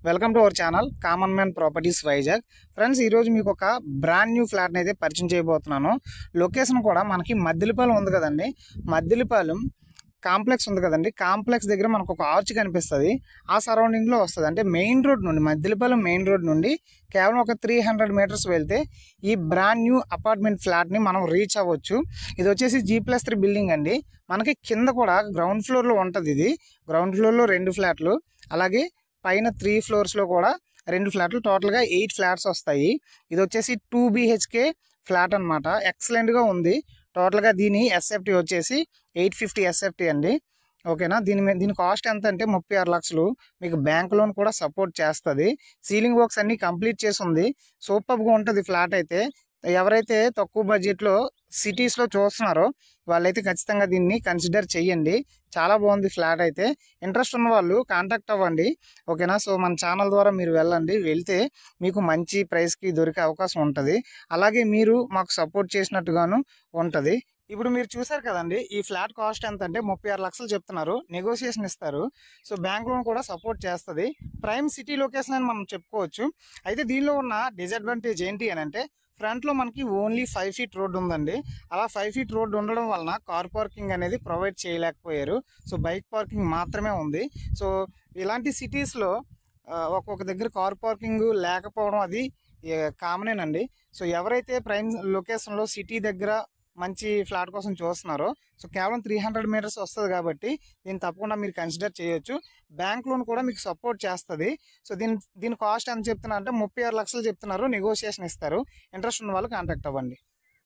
Welcome to our channel common man properties Vizag. Friends, ఈరోజు మీకు ఒక బ్రాండ్ న్యూ ఫ్లాట్ని అయితే పరిచయం చేయబోతున్నాను. లొకేషన్ కూడా మనకి మద్దిలపాలెం ఉంది కదండి. మద్దిలపాలెం కాంప్లెక్స్ ఉంది కదండి. కాంప్లెక్స్ దగ్గర మనకు ఒక ఆర్చ్ కనిపిస్తుంది. ఆ సరౌండింగ్లో వస్తుంది. అంటే మెయిన్ రోడ్ నుండి, మద్దిలపాలెం మెయిన్ రోడ్ నుండి కేవలం ఒక 300 మీటర్స్ వెళ్తే ఈ బ్రాండ్ న్యూ అపార్ట్మెంట్ ఫ్లాట్ని మనం రీచ్ అవ్వచ్చు. ఇది వచ్చేసి G+3 బిల్డింగ్ అండి. మనకి కింద కూడా గ్రౌండ్ ఫ్లోర్లో ఉంటుంది. ఇది గ్రౌండ్ ఫ్లోర్లో 2 ఫ్లాట్లు, అలాగే పైన 3 ఫ్లోర్స్లో కూడా 2 ఫ్లాట్లు, టోటల్గా 8 ఫ్లాట్స్ వస్తాయి. ఇది వచ్చేసి 2 BHK ఫ్లాట్ అనమాట. ఎక్సలెంట్గా ఉంది. టోటల్గా దీని SFT వచ్చేసి 850 SFT అండి. ఓకేనా. దీని కాస్ట్ ఎంత అంటే 36 లక్షలు. మీకు బ్యాంక్ లోన్ కూడా సపోర్ట్ చేస్తుంది. సీలింగ్ వర్క్స్ అన్నీ కంప్లీట్ చేసి ఉంది. సూపర్గా ఉంటుంది ఫ్లాట్ అయితే. ఎవరైతే తక్కువ బడ్జెట్లో సిటీస్లో చూస్తున్నారో వాళ్ళైతే ఖచ్చితంగా దీన్ని కన్సిడర్ చెయ్యండి. చాలా బాగుంది ఫ్లాట్ అయితే. ఇంట్రెస్ట్ ఉన్న వాళ్ళు కాంటాక్ట్ అవ్వండి. ఓకేనా. సో మన ఛానల్ ద్వారా మీరు వెళ్తే మీకు మంచి ప్రైస్కి దొరికే అవకాశం ఉంటుంది. అలాగే మీరు మాకు సపోర్ట్ చేసినట్టుగాను ఉంటుంది. ఇప్పుడు మీరు చూసారు కదండి, ఈ ఫ్లాట్ కాస్ట్ ఎంత అంటే 36 లక్షలు చెప్తున్నారు. నెగోషియేషన్ ఇస్తారు. సో బ్యాంక్ లోన్ కూడా సపోర్ట్ చేస్తుంది. ప్రైమ్ సిటీ లొకేషన్ అని మనం చెప్పుకోవచ్చు. అయితే దీనిలో ఉన్న డిసడ్వాంటేజ్ ఏంటి అని అంటే, ఫ్రంట్లో మనకి ఓన్లీ 5 ఫీట్ రోడ్ ఉందండి. అలా 5 ఫీట్ రోడ్ ఉండడం వలన కార్ పార్కింగ్ అనేది ప్రొవైడ్ చేయలేకపోయారు. సో బైక్ పార్కింగ్ మాత్రమే ఉంది. సో ఇలాంటి సిటీస్లో ఒక్కొక్క దగ్గర కార్ పార్కింగ్ లేకపోవడం అది కామనేనండి. సో ఎవరైతే ప్రైమ్ లొకేషన్లో సిటీ దగ్గర మంచి ఫ్లాట్ కోసం చూస్తున్నారో, సో కేవలం 300 మీటర్స్ వస్తుంది కాబట్టి దీన్ని తప్పకుండా మీరు కన్సిడర్ చేయొచ్చు. బ్యాంక్ లోన్ కూడా మీకు సపోర్ట్ చేస్తుంది. సో దీని కాస్ట్ ఎంత చెప్తున్నా అంటే 36 లక్షలు చెప్తున్నారు. నెగోషియేషన్ ఇస్తారు. ఇంట్రెస్ట్ ఉన్న వాళ్ళు కాంటాక్ట్ అవ్వండి.